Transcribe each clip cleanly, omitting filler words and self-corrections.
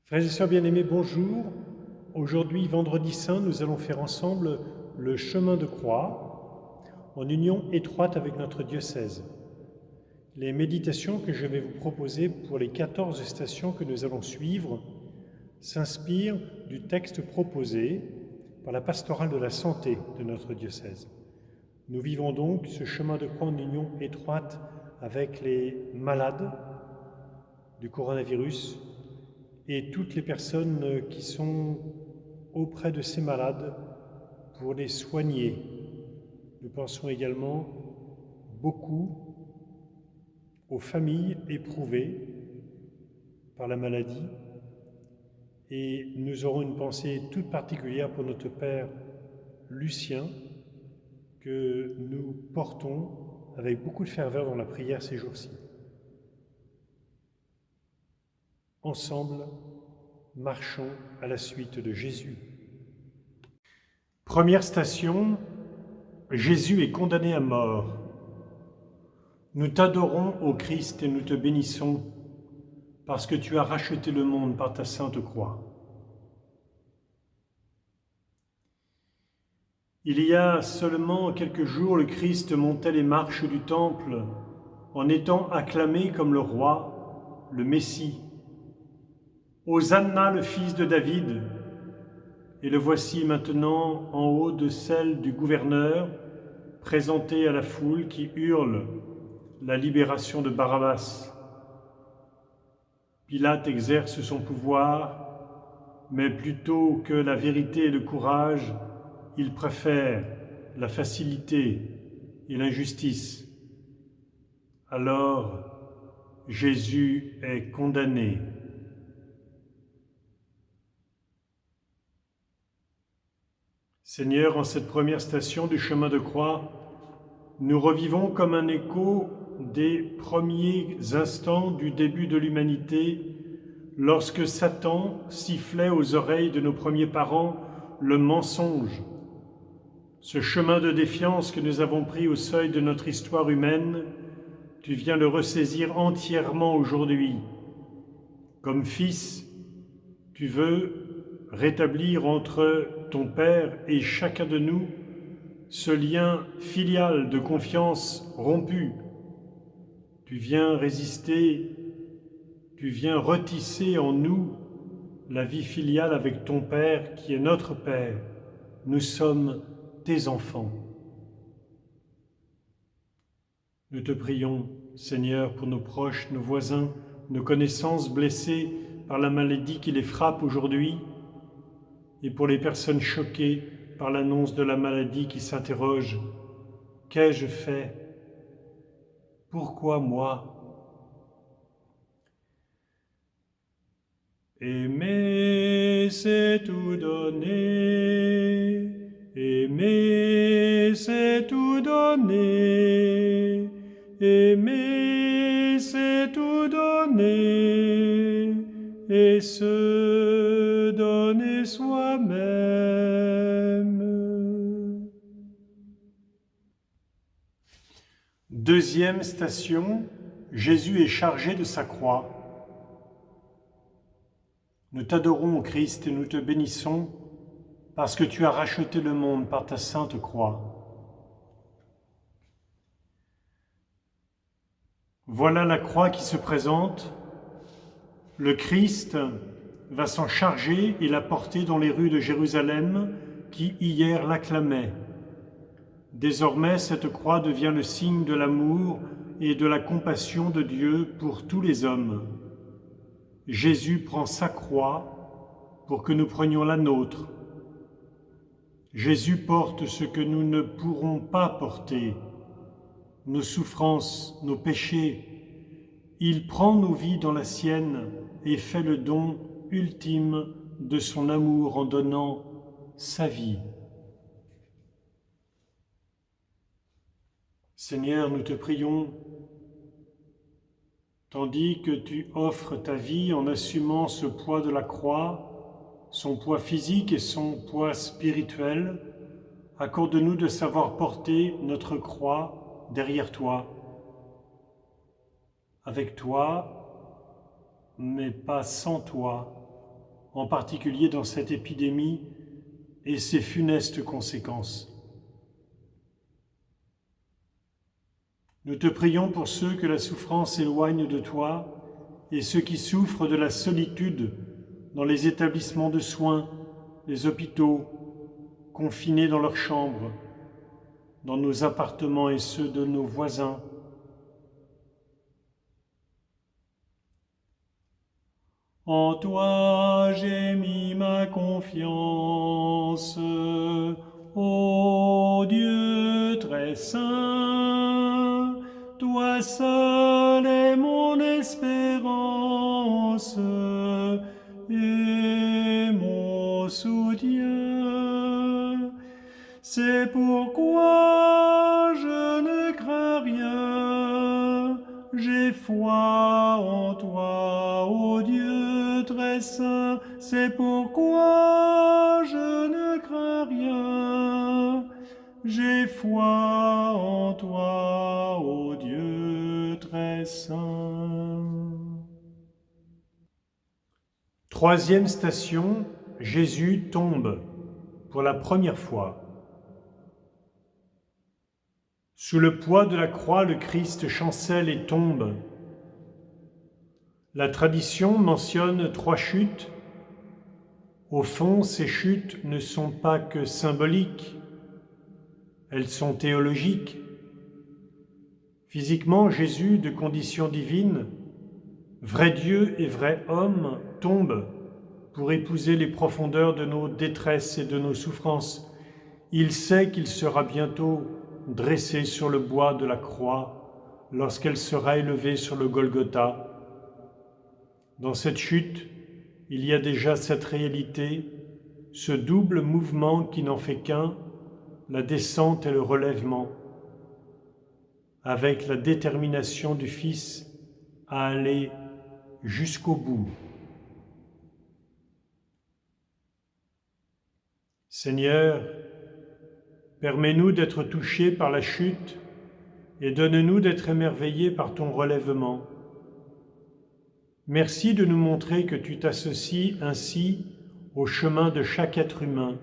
Frères et sœurs bien-aimés, bonjour. Aujourd'hui, vendredi saint, nous allons faire ensemble le chemin de croix en union étroite avec notre diocèse. Les méditations que je vais vous proposer pour les 14 stations que nous allons suivre s'inspirent du texte proposé par la pastorale de la santé de notre diocèse. Nous vivons donc ce chemin de croix en union étroite avec les malades du coronavirus et toutes les personnes qui sont auprès de ces malades pour les soigner. Nous pensons également beaucoup aux familles éprouvées par la maladie et nous aurons une pensée toute particulière pour notre Père Lucien que nous portons avec beaucoup de ferveur dans la prière ces jours-ci. Ensemble, marchons à la suite de Jésus. Première station, Jésus est condamné à mort. Nous t'adorons, ô Christ, et nous te bénissons, parce que tu as racheté le monde par ta sainte croix. Il y a seulement quelques jours, le Christ montait les marches du temple en étant acclamé comme le roi, le Messie. Hosanna, le fils de David, et le voici maintenant en haut de celle du gouverneur, présenté à la foule qui hurle la libération de Barabbas. Pilate exerce son pouvoir, mais plutôt que la vérité et le courage, il préfère la facilité et l'injustice. Alors, Jésus est condamné. Seigneur, en cette première station du chemin de croix, nous revivons comme un écho des premiers instants du début de l'humanité, lorsque Satan sifflait aux oreilles de nos premiers parents le mensonge. Ce chemin de défiance que nous avons pris au seuil de notre histoire humaine, tu viens le ressaisir entièrement aujourd'hui. Comme fils, tu veux rétablir entre ton Père et chacun de nous ce lien filial de confiance rompu. Tu viens résister, tu viens retisser en nous la vie filiale avec ton Père qui est notre Père. Nous sommes tes enfants. Nous te prions, Seigneur, pour nos proches, nos voisins, nos connaissances blessées par la maladie qui les frappe aujourd'hui, et pour les personnes choquées par l'annonce de la maladie qui s'interrogent. Qu'ai-je fait? Pourquoi moi? Aimer, c'est tout donner. Aimer, c'est tout donner. Aimer, c'est tout donner. Et se donner soi-même. Deuxième station, Jésus est chargé de sa croix. Nous t'adorons, ô Christ, et nous te bénissons, parce que tu as racheté le monde par ta sainte croix. Voilà la croix qui se présente. Le Christ va s'en charger et la porter dans les rues de Jérusalem qui hier l'acclamaient. Désormais, cette croix devient le signe de l'amour et de la compassion de Dieu pour tous les hommes. Jésus prend sa croix pour que nous prenions la nôtre. Jésus porte ce que nous ne pourrons pas porter, nos souffrances, nos péchés. Il prend nos vies dans la sienne et fait le don ultime de son amour en donnant sa vie. Seigneur, nous te prions, tandis que tu offres ta vie en assumant ce poids de la croix, son poids physique et son poids spirituel, accorde-nous de savoir porter notre croix derrière toi, avec toi, mais pas sans toi, en particulier dans cette épidémie et ses funestes conséquences. Nous te prions pour ceux que la souffrance éloigne de toi et ceux qui souffrent de la solitude dans les établissements de soins, les hôpitaux, confinés dans leurs chambres, dans nos appartements et ceux de nos voisins. En toi j'ai mis ma confiance, ô Dieu très saint, toi seul est mon espérance et mon soutien. C'est pourquoi je ne crains rien, j'ai foi en toi, ô Dieu très saint. C'est pourquoi je ne crains rien, j'ai foi en toi, ô Dieu très saint. Troisième station, Jésus tombe pour la première fois. Sous le poids de la croix, le Christ chancelle et tombe. La tradition mentionne 3 chutes. Au fond, ces chutes ne sont pas que symboliques, elles sont théologiques. Physiquement, Jésus, de condition divine, vrai Dieu et vrai homme, tombe pour épouser les profondeurs de nos détresses et de nos souffrances. Il sait qu'il sera bientôt dressé sur le bois de la croix lorsqu'elle sera élevée sur le Golgotha. Dans cette chute, il y a déjà cette réalité, ce double mouvement qui n'en fait qu'un, la descente et le relèvement, avec la détermination du Fils à aller jusqu'au bout. Seigneur, permets-nous d'être touchés par la chute et donne-nous d'être émerveillés par ton relèvement. Merci de nous montrer que tu t'associes ainsi au chemin de chaque être humain,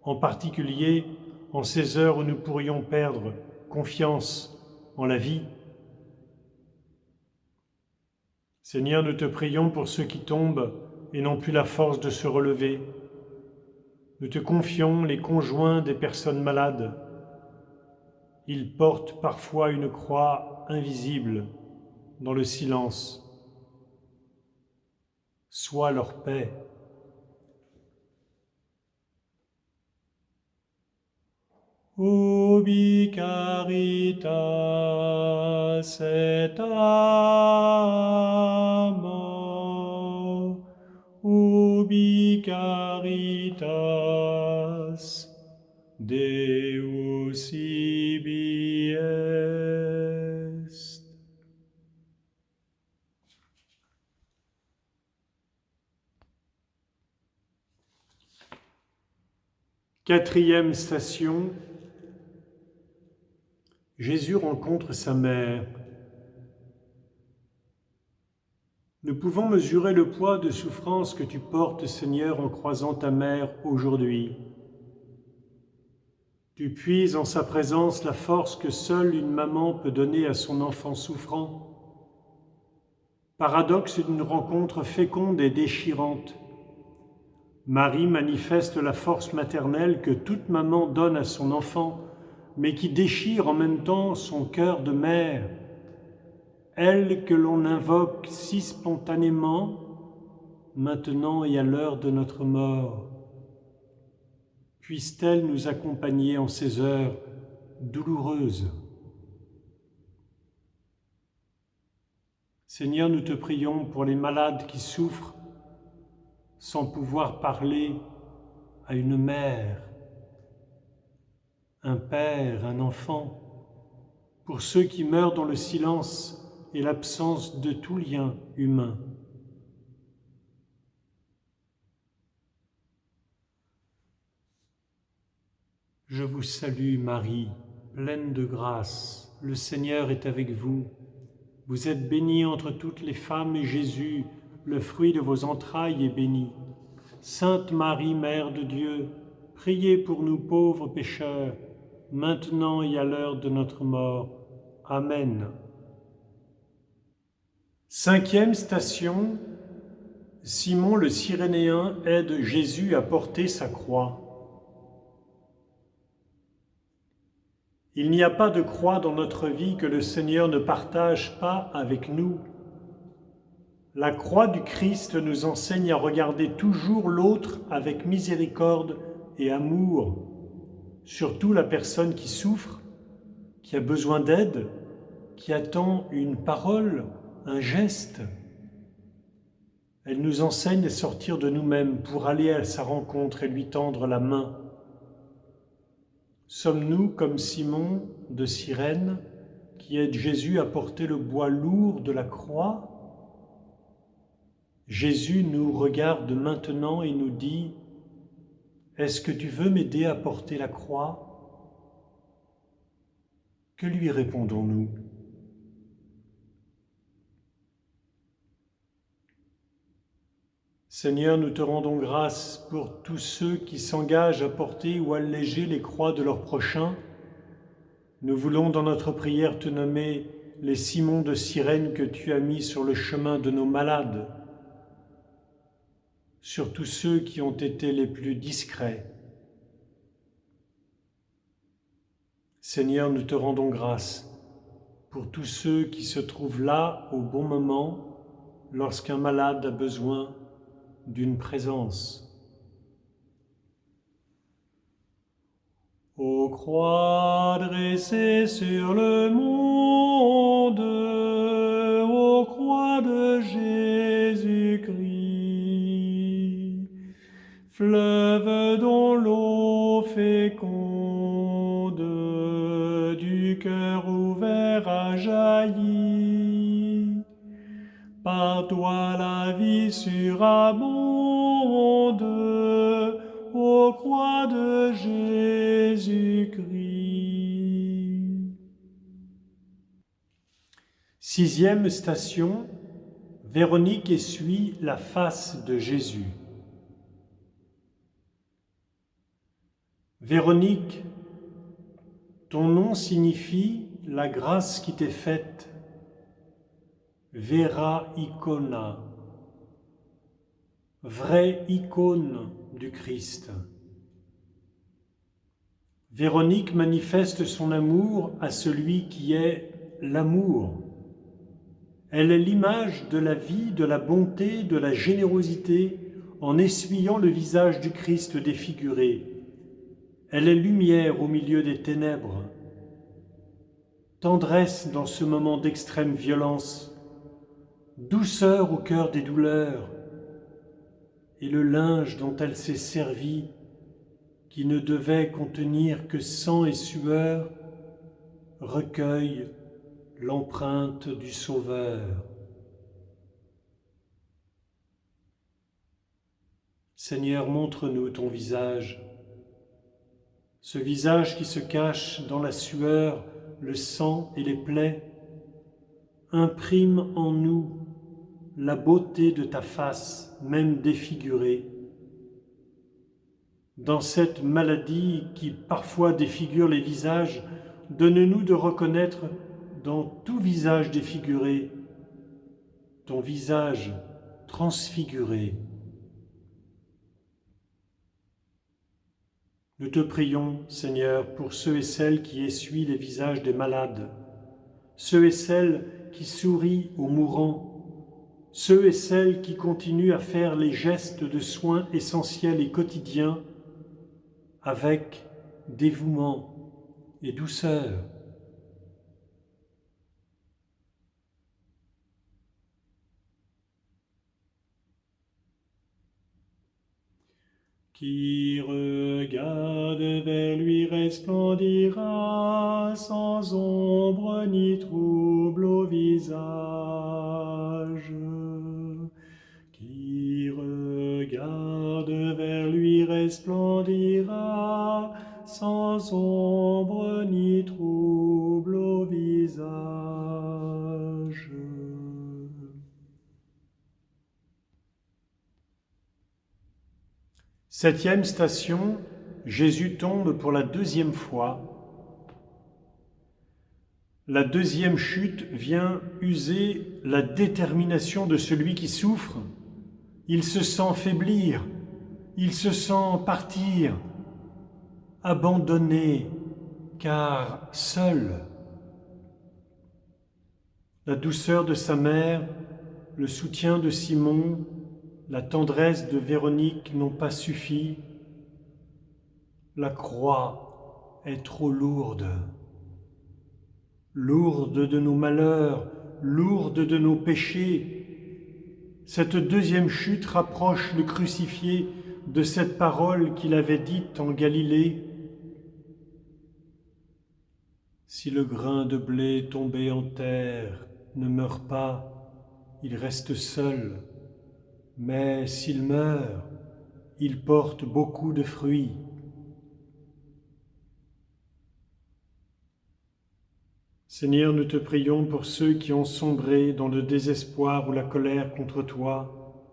en particulier en ces heures où nous pourrions perdre confiance en la vie. Seigneur, nous te prions pour ceux qui tombent et n'ont plus la force de se relever. Nous te confions les conjoints des personnes malades. Ils portent parfois une croix invisible dans le silence. Sois leur paix. Ubi caritas et amor, ubi caritas Deus ibi est. Quatrième station, Jésus rencontre sa mère. Nous pouvons mesurer le poids de souffrance que tu portes, Seigneur, en croisant ta mère aujourd'hui. Tu puises en sa présence la force que seule une maman peut donner à son enfant souffrant. Paradoxe d'une rencontre féconde et déchirante. Marie manifeste la force maternelle que toute maman donne à son enfant, mais qui déchire en même temps son cœur de mère. Elle que l'on invoque si spontanément, maintenant et à l'heure de notre mort. Puisse-t-elle nous accompagner en ces heures douloureuses. Seigneur, nous te prions pour les malades qui souffrent sans pouvoir parler à une mère, un père, un enfant, pour ceux qui meurent dans le silence et l'absence de tout lien humain. Je vous salue Marie, pleine de grâce, le Seigneur est avec vous. Vous êtes bénie entre toutes les femmes et Jésus, le fruit de vos entrailles est béni. Sainte Marie, Mère de Dieu, priez pour nous pauvres pécheurs, maintenant et à l'heure de notre mort. Amen. Cinquième station, Simon le Cyrénéen aide Jésus à porter sa croix. Il n'y a pas de croix dans notre vie que le Seigneur ne partage pas avec nous. La croix du Christ nous enseigne à regarder toujours l'autre avec miséricorde et amour, surtout la personne qui souffre, qui a besoin d'aide, qui attend une parole, un geste. Elle nous enseigne à sortir de nous-mêmes pour aller à sa rencontre et lui tendre la main. Sommes-nous comme Simon de Cyrène qui aide Jésus à porter le poids lourd de la croix? Jésus nous regarde maintenant et nous dit « Est-ce que tu veux m'aider à porter la croix ?» Que lui répondons-nous? Seigneur, nous te rendons grâce pour tous ceux qui s'engagent à porter ou alléger les croix de leurs prochains. Nous voulons dans notre prière te nommer les Simons de Cyrène que tu as mis sur le chemin de nos malades, sur tous ceux qui ont été les plus discrets. Seigneur, nous te rendons grâce pour tous ceux qui se trouvent là au bon moment lorsqu'un malade a besoin d'une présence. Ô croix dressée sur le monde, ô croix de Jésus-Christ, fleuve dont l'eau féconde du cœur ouvert a jailli, par toi la vie surabonde, ô croix de Jésus-Christ. Sixième station, Véronique essuie la face de Jésus. Véronique, ton nom signifie la grâce qui t'est faite. Vera icona, vraie icône du Christ. Véronique manifeste son amour à celui qui est l'amour. Elle est l'image de la vie, de la bonté, de la générosité, en essuyant le visage du Christ défiguré. Elle est lumière au milieu des ténèbres, tendresse dans ce moment d'extrême violence, douceur au cœur des douleurs, et le linge dont elle s'est servie, qui ne devait contenir que sang et sueur, recueille l'empreinte du Sauveur. Seigneur, montre-nous ton visage, ce visage qui se cache dans la sueur, le sang et les plaies. Imprime en nous la beauté de ta face, même défigurée. Dans cette maladie qui parfois défigure les visages, donne-nous de reconnaître dans tout visage défiguré ton visage transfiguré. Nous te prions, Seigneur, pour ceux et celles qui essuient les visages des malades, ceux et celles qui sourient aux mourants, ceux et celles qui continuent à faire les gestes de soins essentiels et quotidiens avec dévouement et douceur. Qui regarde vers lui resplendira sans ombre ni trouble au visage. Qui regarde vers lui resplendira sans ombre ni trouble au visage. Septième station, Jésus tombe pour la deuxième fois. La deuxième chute vient user la détermination de celui qui souffre. Il se sent faiblir, il se sent partir, abandonné, car seul. La douceur de sa mère, le soutien de Simon, la tendresse de Véronique n'ont pas suffi. La croix est trop lourde. Lourde de nos malheurs, lourde de nos péchés. Cette deuxième chute rapproche le crucifié de cette parole qu'il avait dite en Galilée. Si le grain de blé tombé en terre ne meurt pas, il reste seul, mais s'il meurt, il porte beaucoup de fruits. Seigneur, nous te prions pour ceux qui ont sombré dans le désespoir ou la colère contre toi.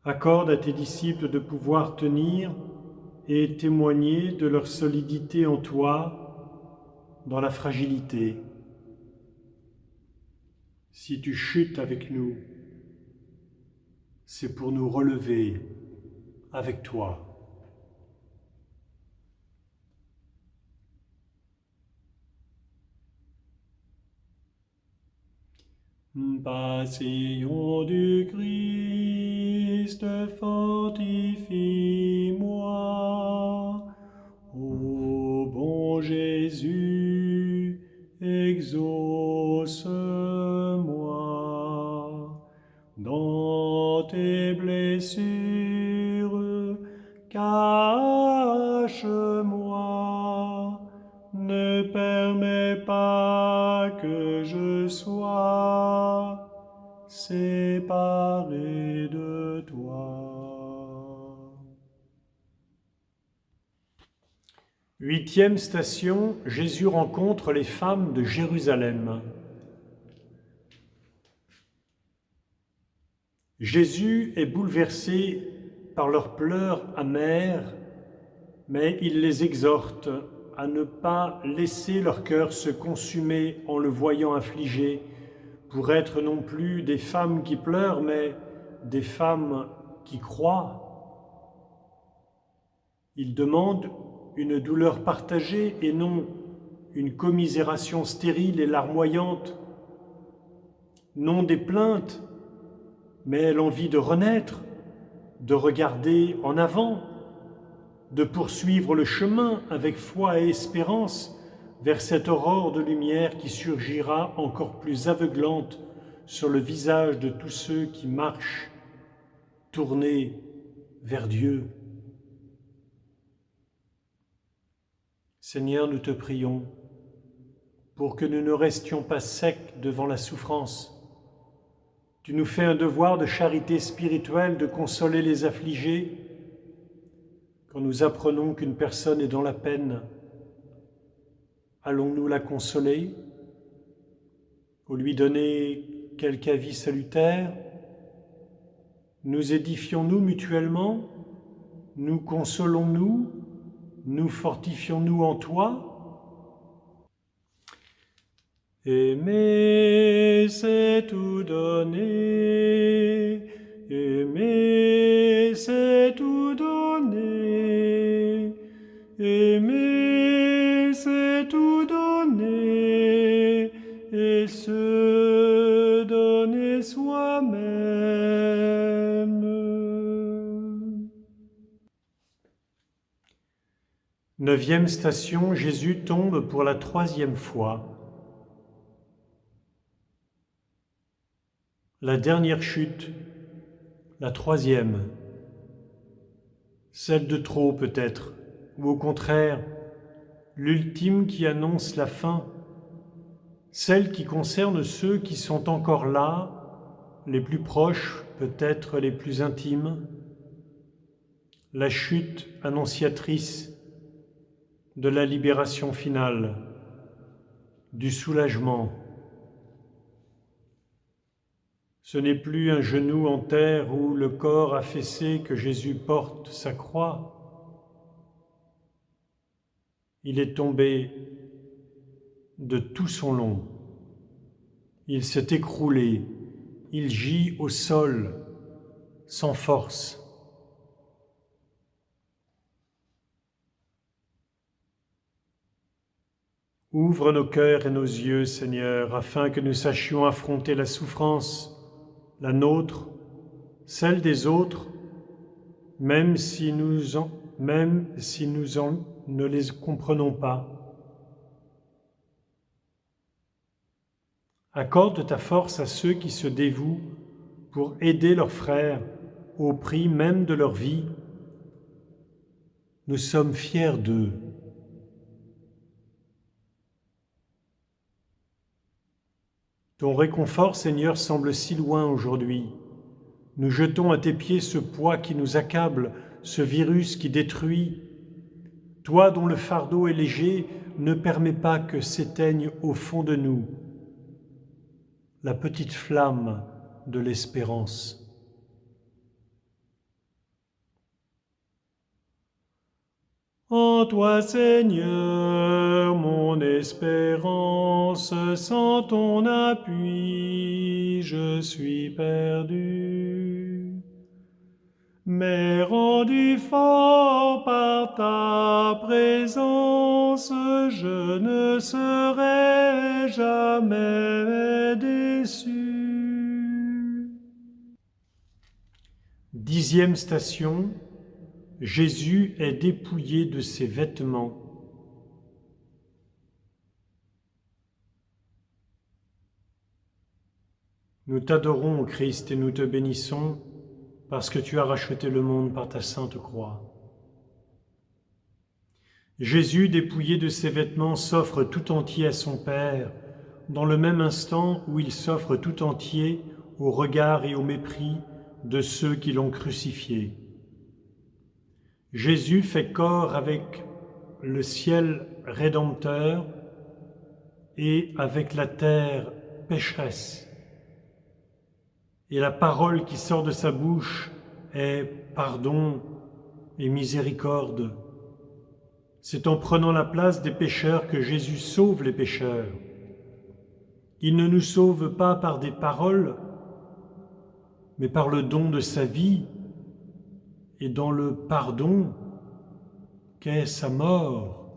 Accorde à tes disciples de pouvoir tenir et témoigner de leur solidité en toi dans la fragilité. Si tu chutes avec nous, c'est pour nous relever avec toi. Passion du Christ, fortifie-moi. Ô bon Jésus, exauce-moi. Dans tes blessures, cache-moi. Ne permets pas que je sois séparé de toi. Huitième station, Jésus rencontre les femmes de Jérusalem. Jésus est bouleversé par leurs pleurs amers, mais il les exhorte à ne pas laisser leur cœur se consumer en le voyant affligé, pour être non plus des femmes qui pleurent, mais des femmes qui croient. Il demande une douleur partagée et non une commisération stérile et larmoyante, non des plaintes, mais l'envie de renaître, de regarder en avant, de poursuivre le chemin avec foi et espérance vers cette aurore de lumière qui surgira encore plus aveuglante sur le visage de tous ceux qui marchent, tournés vers Dieu. Seigneur, nous te prions pour que nous ne restions pas secs devant la souffrance. Tu nous fais un devoir de charité spirituelle de consoler les affligés. Quand nous apprenons qu'une personne est dans la peine, allons-nous la consoler ou lui donner quelque avis salutaire? Nous édifions-nous mutuellement? Nous consolons-nous? Nous fortifions-nous en toi? Aimer, c'est tout donner. Aimer, c'est tout donner. Aimer, c'est tout donner. Et se donner soi-même. Neuvième station, Jésus tombe pour la troisième fois. La dernière chute, la troisième, celle de trop peut-être, ou au contraire, l'ultime qui annonce la fin, celle qui concerne ceux qui sont encore là, les plus proches, peut-être les plus intimes, la chute annonciatrice de la libération finale, du soulagement. Ce n'est plus un genou en terre ou le corps affaissé que Jésus porte sa croix. Il est tombé de tout son long. Il s'est écroulé. Il gît au sol, sans force. Ouvre nos cœurs et nos yeux, Seigneur, afin que nous sachions affronter la souffrance, la nôtre, celle des autres, même si nous ne les comprenons pas. Accorde ta force à ceux qui se dévouent pour aider leurs frères au prix même de leur vie. Nous sommes fiers d'eux. Ton réconfort, Seigneur, semble si loin aujourd'hui. Nous jetons à tes pieds ce poids qui nous accable, ce virus qui détruit. Toi dont le fardeau est léger, ne permets pas que s'éteigne au fond de nous la petite flamme de l'espérance. En toi, Seigneur, mon espérance, sans ton appui, je suis perdu. Mais rendu fort par ta présence, je ne serai jamais déçu. 10e station. Jésus est dépouillé de ses vêtements. Nous t'adorons, Christ, et nous te bénissons, parce que tu as racheté le monde par ta sainte croix. Jésus, dépouillé de ses vêtements, s'offre tout entier à son Père, dans le même instant où il s'offre tout entier au regard et au mépris de ceux qui l'ont crucifié. Jésus fait corps avec le ciel rédempteur et avec la terre pécheresse. Et la parole qui sort de sa bouche est pardon et miséricorde. C'est en prenant la place des pécheurs que Jésus sauve les pécheurs. Il ne nous sauve pas par des paroles, mais par le don de sa vie et dans le pardon qu'est sa mort.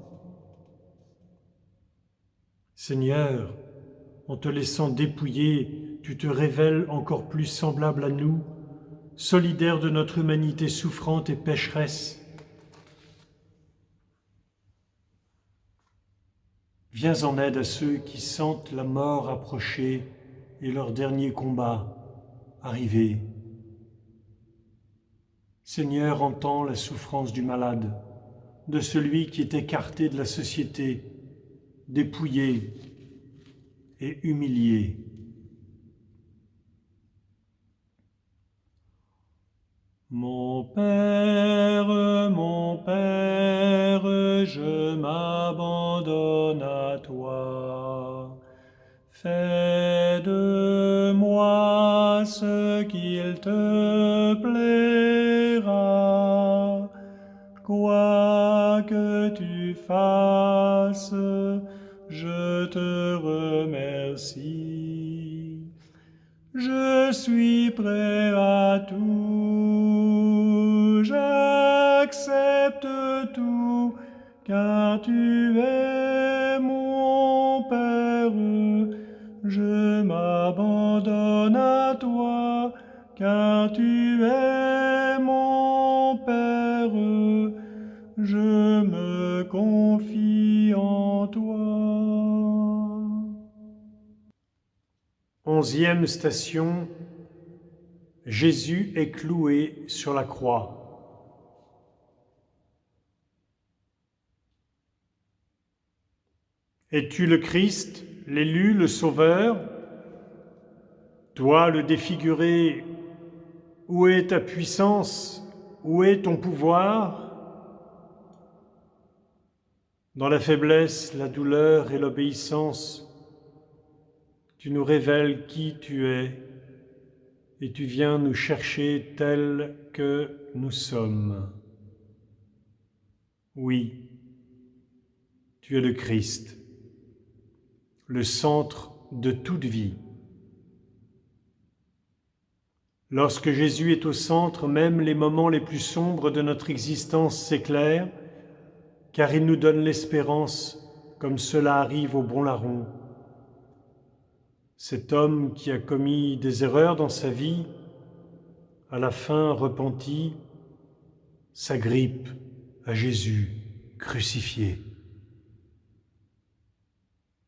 Seigneur, en te laissant dépouiller, tu te révèles encore plus semblable à nous, solidaire de notre humanité souffrante et pécheresse. Viens en aide à ceux qui sentent la mort approcher et leur dernier combat arriver. Seigneur, entends la souffrance du malade, de celui qui est écarté de la société, dépouillé et humilié. Mon Père, je m'abandonne à toi. Fais de moi ce qu'il te plaira. Quoi que tu fasses, je te remercie. Je suis prêt à tout, j'accepte tout, car tu es mon Père. Je m'abandonne à toi, car tu es mon Père. Je me confie en toi. 11e station. Jésus est cloué sur la croix. Es-tu le Christ, l'élu, le Sauveur? Toi, le défiguré, où est ta puissance? Où est ton pouvoir? Dans la faiblesse, la douleur et l'obéissance, tu nous révèles qui tu es. et tu viens nous chercher tels que nous sommes. Oui, tu es le Christ, le centre de toute vie. Lorsque Jésus est au centre, même les moments les plus sombres de notre existence s'éclairent, car il nous donne l'espérance, comme cela arrive au bon larron. Cet homme qui a commis des erreurs dans sa vie, à la fin repenti, s'agrippe à Jésus crucifié.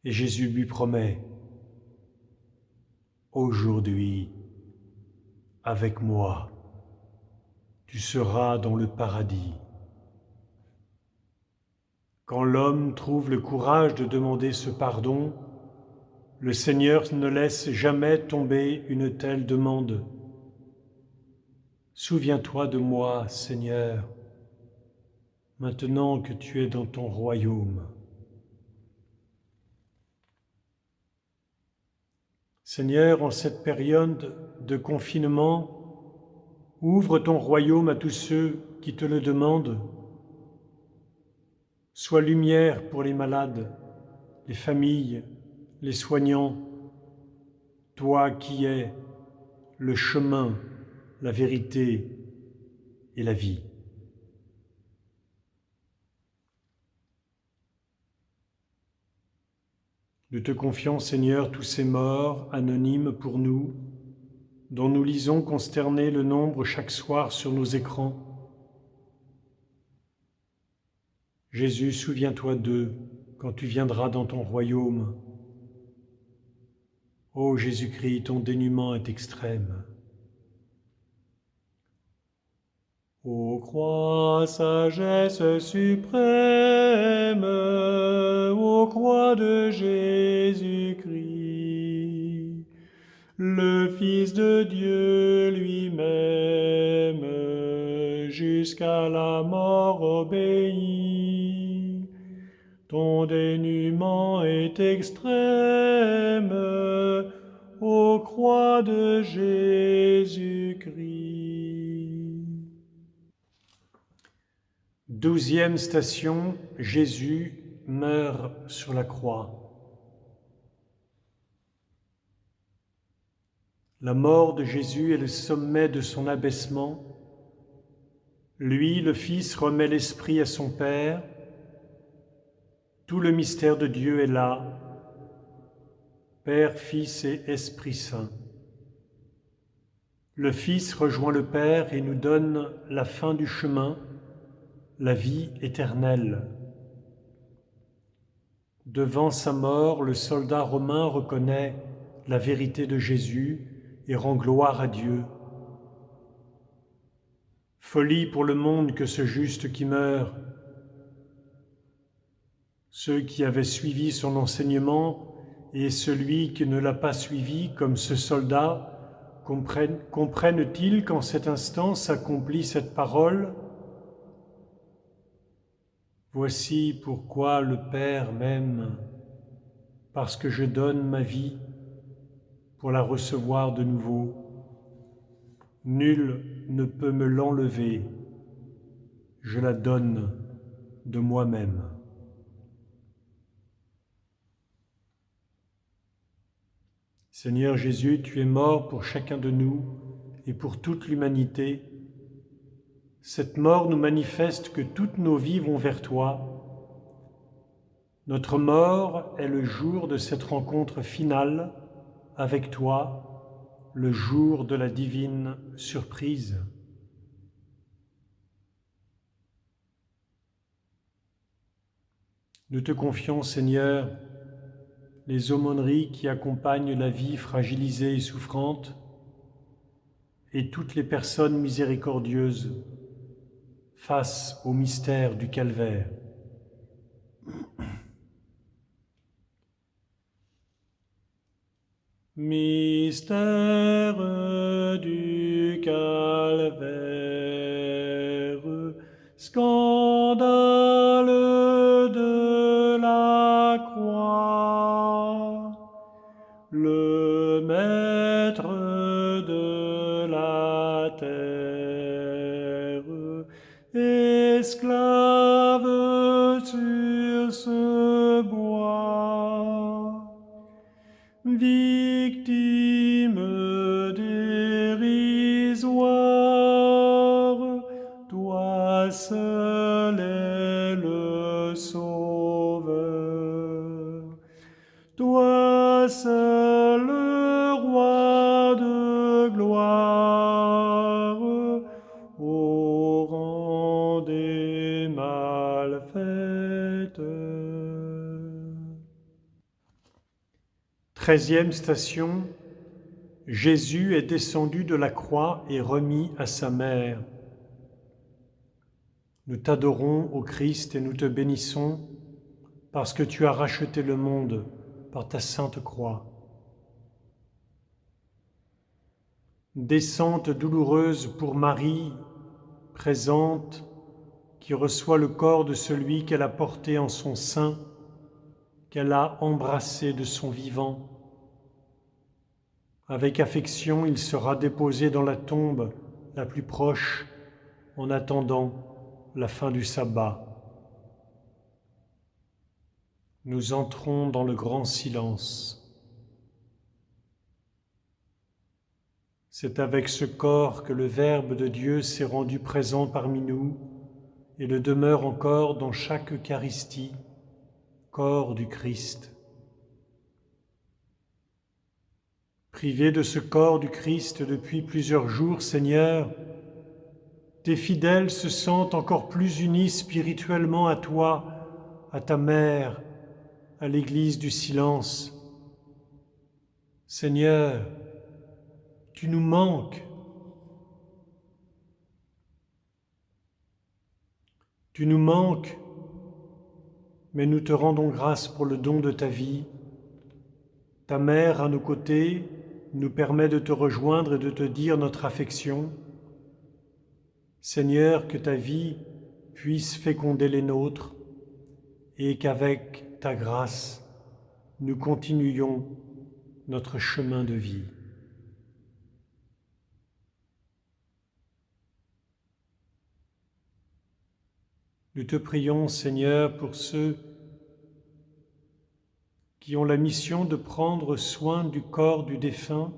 Et Jésus lui promet, « Aujourd'hui, avec moi, tu seras dans le paradis. » Quand l'homme trouve le courage de demander ce pardon, le Seigneur ne laisse jamais tomber une telle demande. Souviens-toi de moi, Seigneur, maintenant que tu es dans ton royaume. Seigneur, en cette période de confinement, ouvre ton royaume à tous ceux qui te le demandent. Sois lumière pour les malades, les familles, les soignants, toi qui es le chemin, la vérité et la vie. Nous te confions, Seigneur, tous ces morts anonymes pour nous, dont nous lisons consternés le nombre chaque soir sur nos écrans. Jésus, souviens-toi d'eux quand tu viendras dans ton royaume. Ô Jésus-Christ, ton dénuement est extrême. Ô croix, sagesse suprême, ô croix de Jésus-Christ, le Fils de Dieu lui-même, jusqu'à la mort obéit. Ton dénuement est extrême, ô croix de Jésus-Christ. 12e station, Jésus meurt sur la croix. La mort de Jésus est le sommet de son abaissement. Lui, le Fils, remet l'Esprit à son Père. Tout le mystère de Dieu est là, Père, Fils et Esprit Saint. Le Fils rejoint le Père et nous donne la fin du chemin, la vie éternelle. Devant sa mort, le soldat romain reconnaît la vérité de Jésus et rend gloire à Dieu. Folie pour le monde que ce juste qui meurt. Ceux qui avaient suivi son enseignement et celui qui ne l'a pas suivi, comme ce soldat, comprennent-ils qu'en cet instant s'accomplit cette parole ? Voici pourquoi le Père m'aime, parce que je donne ma vie pour la recevoir de nouveau. Nul ne peut me l'enlever, je la donne de moi-même. Seigneur Jésus, tu es mort pour chacun de nous et pour toute l'humanité. Cette mort nous manifeste que toutes nos vies vont vers toi. Notre mort est le jour de cette rencontre finale avec toi, le jour de la divine surprise. Nous te confions, Seigneur, les aumôneries qui accompagnent la vie fragilisée et souffrante, et toutes les personnes miséricordieuses face au mystère du calvaire. Mystère du calvaire, scandale de la croix, le Maître de esclave sur ce bois, victime dérisoire, toi seul es le Sauveur, toi seul le Roi de gloire, au rang des malfaiteurs. 13e station. Jésus est descendu de la croix et remis à sa mère. Nous t'adorons, ô Christ, et nous te bénissons, parce que tu as racheté le monde par ta sainte croix. Descente douloureuse pour Marie, présente, qui reçoit le corps de celui qu'elle a porté en son sein, qu'elle a embrassé de son vivant. Avec affection, il sera déposé dans la tombe la plus proche en attendant la fin du sabbat. Nous entrons dans le grand silence. C'est avec ce corps que le Verbe de Dieu s'est rendu présent parmi nous et le demeure encore dans chaque Eucharistie, corps du Christ. Privé de ce corps du Christ depuis plusieurs jours, Seigneur, tes fidèles se sentent encore plus unis spirituellement à toi, à ta mère, à l'Église du silence. Seigneur, tu nous manques. Tu nous manques, mais nous te rendons grâce pour le don de ta vie. Ta mère à nos côtés nous permet de te rejoindre et de te dire notre affection. Seigneur, que ta vie puisse féconder les nôtres et qu'avec ta grâce, nous continuions notre chemin de vie. Nous te prions, Seigneur, pour ceux qui ont la mission de prendre soin du corps du défunt,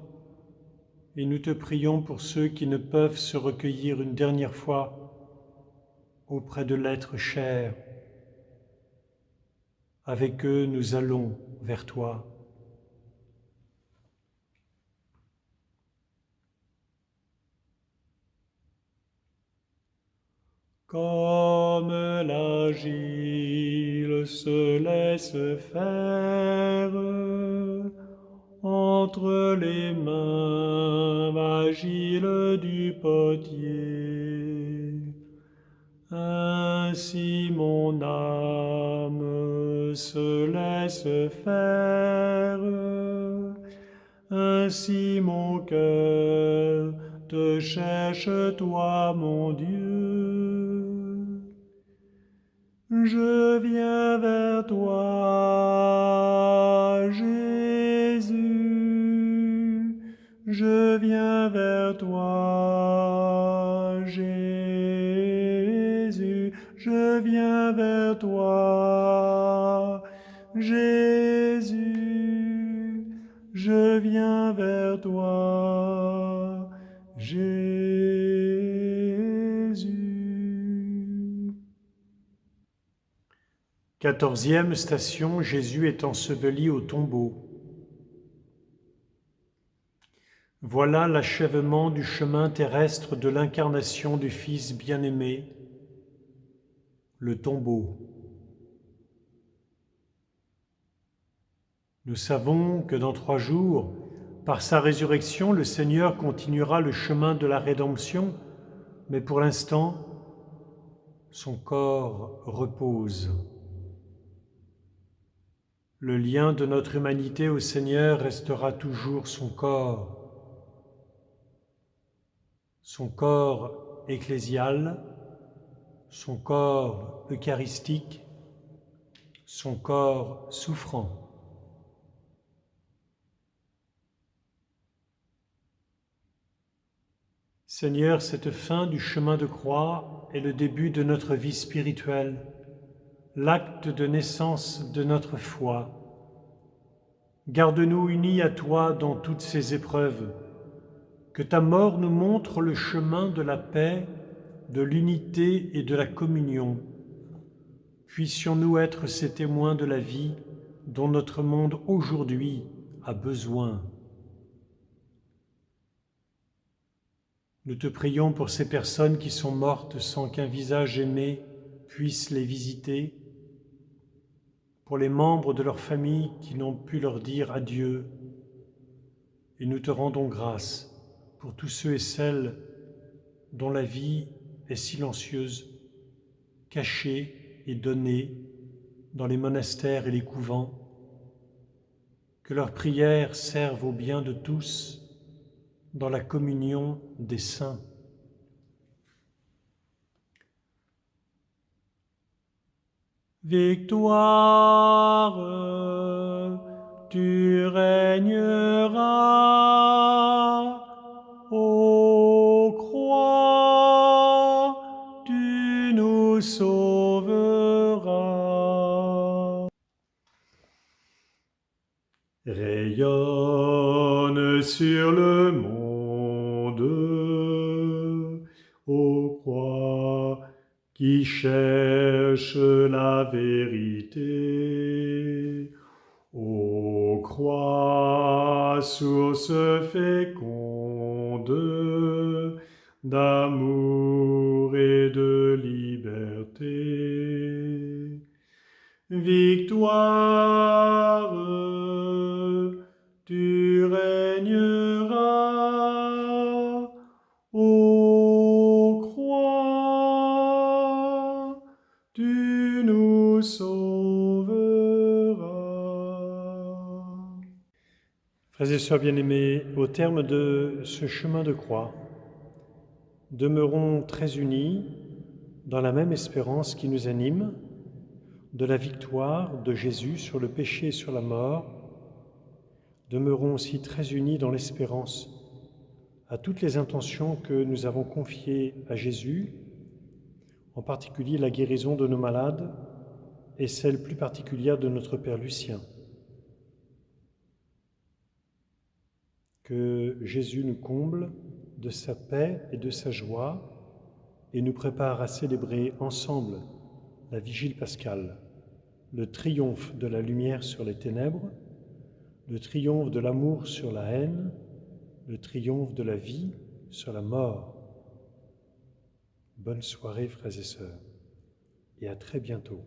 et nous te prions pour ceux qui ne peuvent se recueillir une dernière fois auprès de l'être cher. Avec eux, nous allons vers toi. Comme l'agile se laisse faire entre les mains agiles du potier, ainsi mon âme se laisse faire, ainsi mon cœur te cherche, toi, mon Dieu. Je viens vers toi, Jésus. Je viens vers toi, Jésus. Je viens vers toi, Jésus. Je viens vers toi, Jésus. 14e station, Jésus est enseveli au tombeau. Voilà l'achèvement du chemin terrestre de l'incarnation du Fils bien-aimé, le tombeau. Nous savons que dans 3 jours, par sa résurrection, le Seigneur continuera le chemin de la rédemption, mais pour l'instant, son corps repose. Le lien de notre humanité au Seigneur restera toujours son corps ecclésial, son corps eucharistique, son corps souffrant. Seigneur, cette fin du chemin de croix est le début de notre vie spirituelle, l'acte de naissance de notre foi. Garde-nous unis à toi dans toutes ces épreuves. Que ta mort nous montre le chemin de la paix, de l'unité et de la communion. Puissions-nous être ces témoins de la vie dont notre monde aujourd'hui a besoin. Nous te prions pour ces personnes qui sont mortes sans qu'un visage aimé puisse les visiter, pour les membres de leur famille qui n'ont pu leur dire adieu, et nous te rendons grâce pour tous ceux et celles dont la vie est silencieuse, cachée et donnée dans les monastères et les couvents. Que leurs prières servent au bien de tous dans la communion des saints. Victoire, tu régneras, ô croix, tu nous sauveras. Rayonne sur le monde, ô croix, qui cherche la vérité. Ô croix, source féconde d'amour et de liberté. Victoire, tu régneras, ô croix, tu nous sauveras. Frères et sœurs bien-aimés, au terme de ce chemin de croix, demeurons très unis dans la même espérance qui nous anime, de la victoire de Jésus sur le péché et sur la mort. Demeurons aussi très unis dans l'espérance à toutes les intentions que nous avons confiées à Jésus, en particulier la guérison de nos malades et celle plus particulière de notre Père Lucien. Que Jésus nous comble de sa paix et de sa joie et nous prépare à célébrer ensemble la Vigile pascale, le triomphe de la lumière sur les ténèbres, le triomphe de l'amour sur la haine, le triomphe de la vie sur la mort. Bonne soirée, frères et sœurs, et à très bientôt.